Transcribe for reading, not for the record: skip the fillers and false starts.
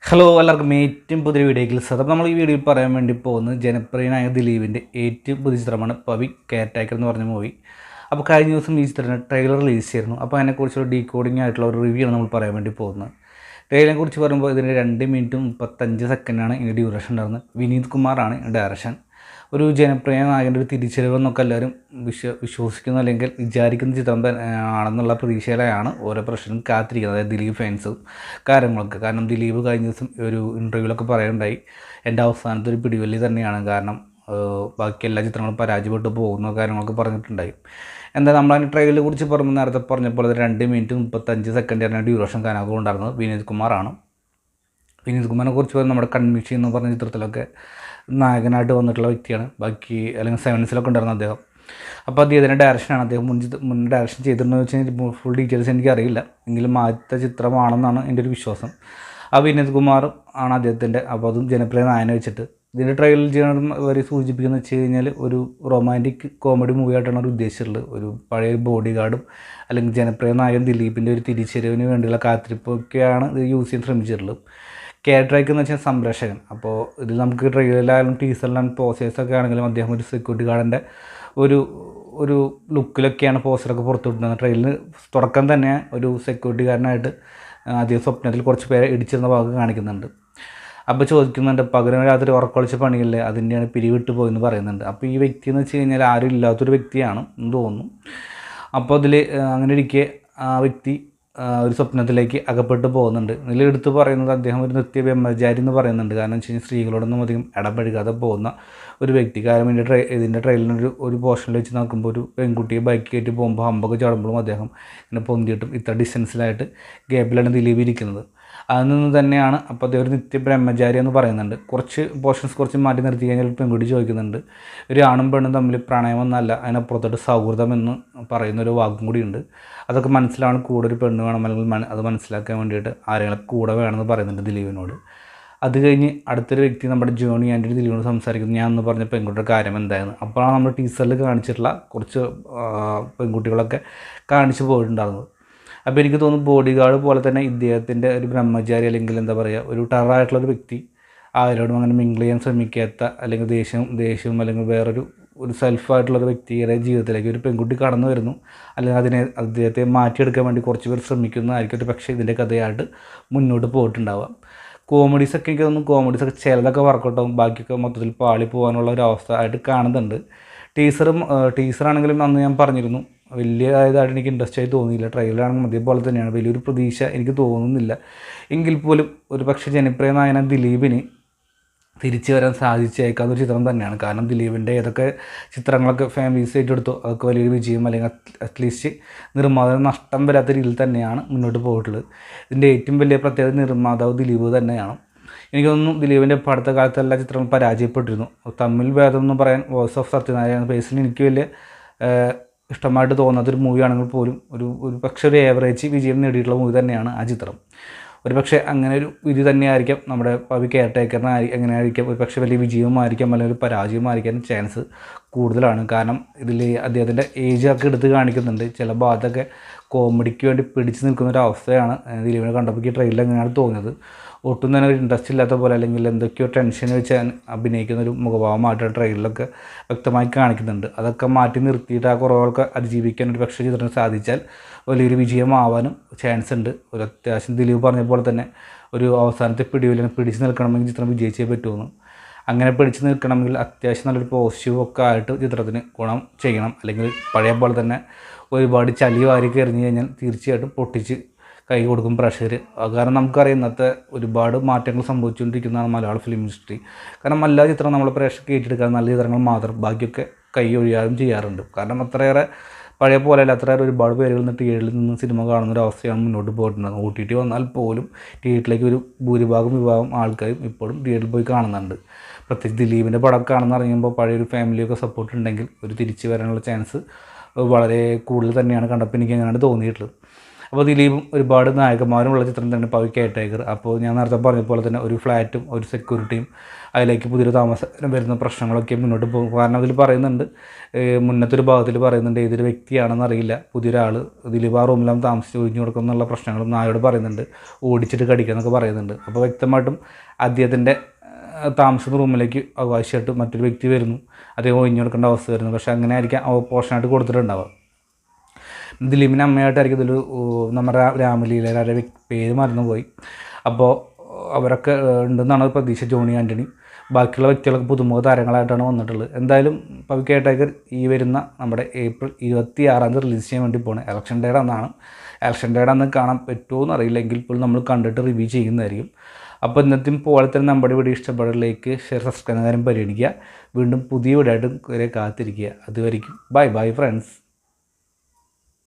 Hello എല്ലാവർക്കും ഏറ്റവും പുതിയ വീഡിയോയിൽ സതം നമ്മൾ ഈ വീഡിയോയിൽ പറയാൻ വേണ്ടി പോകുന്നത് ജനപ്രിയനായ ദിലീപിൻ്റെ ഏറ്റവും പുതിയ ചിത്രമാണ് പവി കെയർടേക്കർ എന്ന് പറഞ്ഞ മൂവി. അപ്പോൾ കഴിഞ്ഞ ദിവസം ഈ ചിത്രത്തിന് ട്രെയിലർ റിലീസ് ചെയ്തിരുന്നു. അപ്പോൾ അതിനെക്കുറിച്ചുള്ള ഡീകോഡിംഗ് ആയിട്ടുള്ള ഒരു റിവ്യൂ ആണ് നമ്മൾ പറയാൻ വേണ്ടി പോകുന്നത്. ട്രെയിലറിനെ കുറിച്ച് പറയുമ്പോൾ ഇതിന് 2 മിനിറ്റും 35 സെക്കൻഡാണ് ഇതിൻ്റെ ഡ്യൂറേഷൻ ഉണ്ടായിരുന്നത്. വിനീത് കുമാറാണ് ഡയറക്ഷൻ. ഒരു ജനപ്രിയ നായകൻ്റെ ഒരു തിരിച്ചറിവെന്നൊക്കെ എല്ലാവരും വിശ്വസിക്കുന്ന അല്ലെങ്കിൽ വിചാരിക്കുന്ന ചിത്രം ആണെന്നുള്ള പ്രതീക്ഷയിലാണ് ഓരോ പ്രശ്നം കാത്തിരിക്കുന്നത്, അതായത് ദിലീപ് ഫാൻസും കാര്യങ്ങളൊക്കെ. കാരണം ദിലീപ് കഴിഞ്ഞ ദിവസം ഒരു ഇൻ്റർവ്യൂവിലൊക്കെ പറയുണ്ടായി, എൻ്റെ അവസാനത്തെ ഒരു പിടിവലി തന്നെയാണ്, കാരണം ബാക്കി എല്ലാ ചിത്രങ്ങളും പരാജയപ്പെട്ടു പോകുന്ന കാര്യങ്ങളൊക്കെ പറഞ്ഞിട്ടുണ്ടായി. എന്താ നമ്മൾ അതിന് ട്രെയിലറിനെ കുറിച്ച് പറയുമ്പോൾ നേരത്തെ പറഞ്ഞപ്പോൾ 2 മിനിറ്റ് 35 സെക്കൻഡാണ് ഡ്യൂറേഷൻ ഉണ്ടായിരുന്നത്. വിനീത് കുമാറാണ്. വിനീത് കുമാറിനെ കുറിച്ച് നമ്മുടെ കൺമിഷി എന്ന് പറഞ്ഞ ചിത്രത്തിലൊക്കെ നായകനായിട്ട് വന്നിട്ടുള്ള വ്യക്തിയാണ്. ബാക്കി അല്ലെങ്കിൽ സെവൻസിലൊക്കെ ഉണ്ടായിരുന്ന അദ്ദേഹം. അപ്പോൾ അദ്ദേഹത്തിൻ്റെ ഡയറക്ഷനാണ്. അദ്ദേഹം മുൻ ഡയറക്ഷൻ ചെയ്തിട്ടുണ്ടെന്ന് വെച്ച് കഴിഞ്ഞാൽ ഫുൾ ഡീറ്റെയിൽസ് എനിക്കറിയില്ല, എങ്കിലും ആദ്യത്തെ ചിത്രമാണെന്നാണ് എൻ്റെ ഒരു വിശ്വാസം. ആ വിനീത് കുമാർ ആണ് അദ്ദേഹത്തിൻ്റെ. അപ്പോൾ അതും ജനപ്രിയ നായകനെ വെച്ചിട്ട് ഇതിൻ്റെ ട്രെയിലർ ചെയ്യണം അവർ സൂചിപ്പിക്കുന്നത് വെച്ച് കഴിഞ്ഞാൽ ഒരു റൊമാൻറ്റിക് കോമഡി മൂവി ആയിട്ടാണ് അവർ ഉദ്ദേശിച്ചിട്ടുള്ളത്. ഒരു പഴയ ബോഡി ഗാർഡും അല്ലെങ്കിൽ ജനപ്രിയ നായകൻ ദിലീപിൻ്റെ ഒരു തിരിച്ചറിവിന് വേണ്ടിയുള്ള കാത്തിരിപ്പൊക്കെയാണ് ഇത് യൂസ് ചെയ്യാൻ ശ്രമിച്ചിട്ടുള്ളത്. കെയർടേക്കർ എന്ന് വെച്ചാൽ സംരക്ഷകൻ. അപ്പോൾ ഇതിൽ നമുക്ക് ട്രെയിലറിലായാലും ടീസറിലായാലും പോസ്റ്റേഴ്സൊക്കെ ആണെങ്കിലും അദ്ദേഹം ഒരു സെക്യൂരിറ്റി ഗാർഡിൻ്റെ ഒരു ഒരു ലുക്കിലൊക്കെയാണ് പോസ്റ്ററൊക്കെ പുറത്തുവിട്ടുന്നത്. ട്രെയിലറിന് തുടക്കം തന്നെ ഒരു സെക്യൂരിറ്റി ഗാർഡിനായിട്ട് അദ്ദേഹം സ്വപ്നത്തിൽ കുറച്ച് പേരെ ഇടിച്ചിരുന്ന ഭാഗം കാണിക്കുന്നുണ്ട്. അപ്പോൾ ചോദിക്കുന്നുണ്ട്, പകരം രാത്രി ഉറക്കൊളിച്ച പണിയില്ലേ, അതിൻ്റെയാണ് പിരിവിട്ട് പോയെന്ന് പറയുന്നുണ്ട്. അപ്പോൾ ഈ വ്യക്തി എന്ന് വെച്ച് കഴിഞ്ഞാൽ ആരും ഇല്ലാത്തൊരു വ്യക്തിയാണ് എന്ന് തോന്നുന്നു. അപ്പോൾ അതിൽ അങ്ങനെ ഇരിക്കെ ആ വ്യക്തി ഒരു സ്വപ്നത്തിലേക്ക് അകപ്പെട്ട് പോകുന്നുണ്ട്. ഇതിൽ എടുത്ത് പറയുന്നത് അദ്ദേഹം ഒരു നൃത്യ ബ്രഹ്മചാരി എന്ന് പറയുന്നുണ്ട്. കാരണം വെച്ച് കഴിഞ്ഞാൽ സ്ത്രീകളോടൊന്നും അധികം ഇടപഴകാതെ പോകുന്ന ഒരു വ്യക്തി. കാരണം ഇതിൻ്റെ ട്രെയിലറിന് ഒരു പോർഷനിൽ വെച്ച് നോക്കുമ്പോൾ ഒരു പെൺകുട്ടിയെ ബൈക്ക് കയറ്റി പോകുമ്പോൾ ഹമ്പൊക്കെ ചടുമ്പോഴും അദ്ദേഹം ഇങ്ങനെ പൊന്തിയിട്ടും ഇത്ര ഡിസ്റ്റൻസിലായിട്ട് ഗ്യാപ്പിലാണ് ദിലീപ് ഇരിക്കുന്നത്. അതിൽ നിന്ന് തന്നെയാണ് അപ്പോൾ അദ്ദേഹം ഒരു നിത്യ ബ്രഹ്മചാരി എന്ന് പറയുന്നുണ്ട്. കുറച്ച് പോർഷൻസ് കുറച്ച് മാറ്റി നിർത്തി കഴിഞ്ഞാൽ പെൺകുട്ടി ചോദിക്കുന്നുണ്ട്, ഒരു ആണും പെണ്ണും തമ്മിൽ പ്രണയമെന്നല്ല, അതിനപ്പുറത്തോട്ട് സൗഹൃദം എന്ന് പറയുന്നൊരു വാക്കും കൂടിയുണ്ട്. അതൊക്കെ മനസ്സിലാണ് കൂടെ ഒരു പെണ്ണ് വേണം, അല്ലെങ്കിൽ അത് മനസ്സിലാക്കാൻ വേണ്ടിയിട്ട് ആരെങ്കിലും കൂടെ വേണമെന്ന് പറയുന്നുണ്ട് ദിലീപിനോട്. അത് കഴിഞ്ഞ് അടുത്തൊരു വ്യക്തി നമ്മുടെ ജോണി ആൻ്റണി ദിലീപിനോട് സംസാരിക്കുന്നു, ഞാൻ എന്ന് പറഞ്ഞ പെൺകുട്ടിയുടെ കാര്യം എന്തായിരുന്നു. അപ്പോഴാണ് നമ്മൾ ടീസറിൽ കാണിച്ചിട്ടുള്ള കുറച്ച് പെൺകുട്ടികളൊക്കെ കാണിച്ചു പോയിട്ടുണ്ടാകുന്നത്. അപ്പോൾ എനിക്ക് തോന്നുന്നു ബോഡി ഗാർഡ് പോലെ തന്നെ ഇദ്ദേഹത്തിൻ്റെ ഒരു ബ്രഹ്മചാരി അല്ലെങ്കിൽ എന്താ പറയുക ഒരു ടെററായിട്ടുള്ളൊരു വ്യക്തി, ആരോടും അങ്ങനെ മിങ്കിൾ ചെയ്യാൻ ശ്രമിക്കാത്ത, അല്ലെങ്കിൽ ദേഷ്യവും അല്ലെങ്കിൽ ഒരു സെൽഫായിട്ടുള്ളൊരു വ്യക്തിയുടെ ജീവിതത്തിലേക്ക് ഒരു പെൺകുട്ടി കടന്നു വരുന്നു, അല്ലെങ്കിൽ അദ്ദേഹത്തെ മാറ്റിയെടുക്കാൻ വേണ്ടി കുറച്ച് പേർ ശ്രമിക്കുന്നതായിരിക്കും ഒരു പക്ഷേ ഇതിൻ്റെ കഥയായിട്ട് മുന്നോട്ട് പോയിട്ടുണ്ടാവാം. കോമഡീസൊക്കെ എനിക്ക് തോന്നുന്നു കോമഡീസൊക്കെ ചിലതൊക്കെ വർക്കൗട്ടാവും, ബാക്കിയൊക്കെ മൊത്തത്തിൽ പാളി പോകാനുള്ള ഒരു അവസ്ഥ ആയിട്ട് കാണുന്നുണ്ട്. ടീസറാണെങ്കിലും അന്ന് ഞാൻ പറഞ്ഞിരുന്നു വലിയതായിട്ട് എനിക്ക് ഇൻട്രസ്റ്റ് ആയി തോന്നിയില്ല. ട്രെയിലറാണെങ്കിൽ അതേപോലെ തന്നെയാണ്, വലിയൊരു പ്രതീക്ഷ എനിക്ക് തോന്നുന്നില്ല. എങ്കിൽ പോലും ഒരു പക്ഷേ ജനപ്രിയ നായകൻ ദിലീപിന് തിരിച്ചു വരാൻ സാധിച്ചേക്കാവുന്ന ഒരു ചിത്രം തന്നെയാണ്. കാരണം ദിലീപിൻ്റെ ഏതൊക്കെ ചിത്രങ്ങളൊക്കെ ഫാമിലീസ് ഏറ്റെടുത്തു അതൊക്കെ വലിയൊരു വിജയം, അല്ലെങ്കിൽ അറ്റ്ലീസ്റ്റ് നിർമ്മാതാവ് നഷ്ടം വരാത്ത രീതിയിൽ തന്നെയാണ് മുന്നോട്ട് പോയിട്ടുള്ളത്. ഇതിൻ്റെ ഏറ്റവും വലിയ പ്രത്യേകത നിർമ്മാതാവ് ദിലീപ് തന്നെയാണ്. എനിക്ക് തോന്നുന്നു ദിലീപിൻ്റെ അടുത്ത കാലത്ത് എല്ലാ ചിത്രങ്ങളും പരാജയപ്പെട്ടിരുന്നു. തമിഴ് ഭേദം എന്ന് പറയാൻ വോയിസ് ഓഫ് സത്യനാരായണ പേഴ്സണലി എനിക്ക് വലിയ ഇഷ്ടമായിട്ട് തോന്നാത്തൊരു മൂവിയാണെങ്കിൽ പോലും ഒരു പക്ഷേ ഒരു ഏവറേജ് വിജയം നേടിയിട്ടുള്ള മൂവി തന്നെയാണ് ആ ചിത്രം. ഒരു പക്ഷേ അങ്ങനെ ഒരു വിധി തന്നെയായിരിക്കാം നമ്മുടെ പവി കെയർടേക്കറിന് എങ്ങനെയായിരിക്കാം, ഒരു പക്ഷേ വലിയ വിജയവുമായിരിക്കാം അല്ലെങ്കിൽ ഒരു പരാജയമായിരിക്കാൻ ചാൻസ് കൂടുതലാണ്. കാരണം ഇതിൽ അദ്ദേഹത്തിൻ്റെ ഏജൊക്കെ എടുത്ത് കാണിക്കുന്നുണ്ട്. ചില ഭാഗത്തൊക്കെ കോമഡിക്ക് വേണ്ടി പിടിച്ച് നിൽക്കുന്ന ഒരു അവസ്ഥയാണ് ദിലീപിനെ കണ്ടപ്പോൾ ഈ ട്രെയിലർ എങ്ങനെയാണ് തോന്നിയത്. ഒട്ടും തന്നെ ഒരു ഇൻട്രസ്റ്റ് ഇല്ലാത്ത പോലെ, അല്ലെങ്കിൽ എന്തൊക്കെയോ ടെൻഷൻ വെച്ച് അഭിനയിക്കുന്ന ഒരു മുഖഭാവമായിട്ട് ട്രെയിലറിലൊക്കെ വ്യക്തമായി കാണിക്കുന്നുണ്ട്. അതൊക്കെ മാറ്റി നിർത്തിയിട്ട് ആ കുറവുകളൊക്കെ അതിജീവിക്കാൻ ഒരു പക്ഷേ ചിത്രം സാധിച്ചാൽ വലിയൊരു വിജയമാവാനും ചാൻസ് ഉണ്ട്. ഒരു അത്യാവശ്യം ദിലീപ് പറഞ്ഞ പോലെ തന്നെ ഒരു അവസാനത്തെ പിടിച്ച് നിൽക്കണമെങ്കിൽ ചിത്രം വിജയിച്ചേ പറ്റുമെന്ന്. അങ്ങനെ പിടിച്ച് നിൽക്കണമെങ്കിൽ അത്യാവശ്യം നല്ലൊരു പോസിറ്റീവ് ഒക്കെ ആയിട്ട് ചിത്രത്തിന് ഗുണം ചെയ്യണം. അല്ലെങ്കിൽ പഴയ പോലെ തന്നെ ഒരുപാട് ചളി വാരിക്ക് എറിഞ്ഞു കഴിഞ്ഞാൽ തീർച്ചയായിട്ടും പൊട്ടിച്ച് കൈ കൊടുക്കും പ്രഷർ. കാരണം നമുക്കറിയാം ഇന്നത്തെ ഒരുപാട് മാറ്റങ്ങൾ സംഭവിച്ചുകൊണ്ടിരിക്കുന്നതാണ് മലയാള ഫിലിം ഇൻഡസ്ട്രി. കാരണം എല്ലാ ചിത്രം നമ്മൾ പ്രേക്ഷകർക്ക് ഏറ്റെടുക്കാൻ നല്ല ചിത്രങ്ങൾ മാത്രം, ബാക്കിയൊക്കെ കൈ ഒഴിയാറും ചെയ്യാറുണ്ട്. കാരണം അത്രയേറെ പഴയ പോലെയല്ല, അത്രയേറെ ഒരുപാട് പേരുകൾ നിന്ന് തിയേറ്ററിൽ നിന്ന് സിനിമ കാണുന്ന ഒരു അവസ്ഥയാണ് മുന്നോട്ട് പോയിട്ടുണ്ടാകുന്നത്. OTT വന്നാൽ പോലും തിയേറ്ററിലേക്ക് ഒരു ഭൂരിഭാഗം ആൾക്കാരും ഇപ്പോഴും തിയേറ്ററിൽ പോയി കാണുന്നുണ്ട്. പ്രത്യേകിച്ച് ദിലീപിൻ്റെ പടം കാണുന്ന അറിയുമ്പോൾ പഴയൊരു ഫാമിലിയൊക്കെ സപ്പോർട്ട് ഉണ്ടെങ്കിൽ ഒരു തിരിച്ചു വരാനുള്ള ചാൻസ് വളരെ കൂടുതൽ തന്നെയാണ് കണ്ടപ്പോൾ എനിക്ക് അങ്ങനെയാണ് തോന്നിയിട്ടുള്ളത്. അപ്പോൾ ദിലീപും ഒരുപാട് നായകന്മാരുമുള്ള ചിത്രം തന്നെ പവി കെയർ ടേക്കർ. അപ്പോൾ ഞാൻ നേരത്തെ പറഞ്ഞ പോലെ തന്നെ ഒരു ഫ്ലാറ്റും ഒരു സെക്യൂരിറ്റിയും അതിലേക്ക് പുതിയൊരു താമസം വരുന്ന പ്രശ്നങ്ങളൊക്കെ മുന്നോട്ട് പോകും. കാരണം അതിൽ പറയുന്നുണ്ട്, മുന്നത്തെ ഒരു ഭാഗത്തിൽ പറയുന്നുണ്ട്, ഏതൊരു വ്യക്തിയാണെന്ന് അറിയില്ല, പുതിയൊരാൾ ദിലീപ് ആ റൂമിലാകുമ്പോൾ താമസിച്ച് ഒഴിഞ്ഞു കൊടുക്കും എന്നുള്ള പ്രശ്നങ്ങളും നായോട് പറയുന്നുണ്ട്, ഓടിച്ചിട്ട് കടിക്കുക എന്നൊക്കെ പറയുന്നുണ്ട്. അപ്പോൾ വ്യക്തമായിട്ടും അദ്ദേഹത്തിൻ്റെ താമസിക്കുന്ന റൂമിലേക്ക് അവകാശമായിട്ട് മറ്റൊരു വ്യക്തി വരുന്നു, അദ്ദേഹം ഒഴിഞ്ഞു കൊടുക്കേണ്ട അവസ്ഥ വരുന്നു. പക്ഷേ അങ്ങനെ ആയിരിക്കാം പോർഷനായിട്ട് കൊടുത്തിട്ടുണ്ടാവുക. ദിലീപിൻ്റെ അമ്മയായിട്ടായിരിക്കും ഇതിൽ നമ്മുടെ രാമലീലയുടെ പേര് മറന്നുപോയി. അപ്പോൾ അവരൊക്കെ ഉണ്ടെന്നാണ് പ്രതീക്ഷ. ജോണി ആൻ്റണി, ബാക്കിയുള്ള വ്യക്തികളൊക്കെ പുതുമുഖ താരങ്ങളായിട്ടാണ് വന്നിട്ടുള്ളത്. എന്തായാലും പവി കെയർ ടേക്കർ ഈ വരുന്ന നമ്മുടെ ഏപ്രിൽ 26 റിലീസ് ചെയ്യാൻ വേണ്ടി പോകുന്നത്. ഇലക്ഷൻ ഡേയുടെ അന്നാണ്. ഇലക്ഷൻ ഡേയുടെ അന്ന് കാണാൻ പറ്റുമോ എന്നറിയില്ല, എങ്കിൽ പോലും നമ്മൾ കണ്ടിട്ട് റിവ്യൂ ചെയ്യുന്നതായിരിക്കും. അപ്പോൾ ഇന്നത്തെയും പോലെ തന്നെ നമ്മുടെ വീഡിയോ ഇഷ്ടപ്പെടുന്ന ലൈക്ക്, ഷെയർ, സബ്സ്ക്രൈബ് കാര്യം പരിഗണിക്കുക. വീണ്ടും പുതിയ വീഡിയോ ആയിട്ട് വരെ കാത്തിരിക്കുക. അതുവരെയും ബൈ ഫ്രണ്ട്സ്.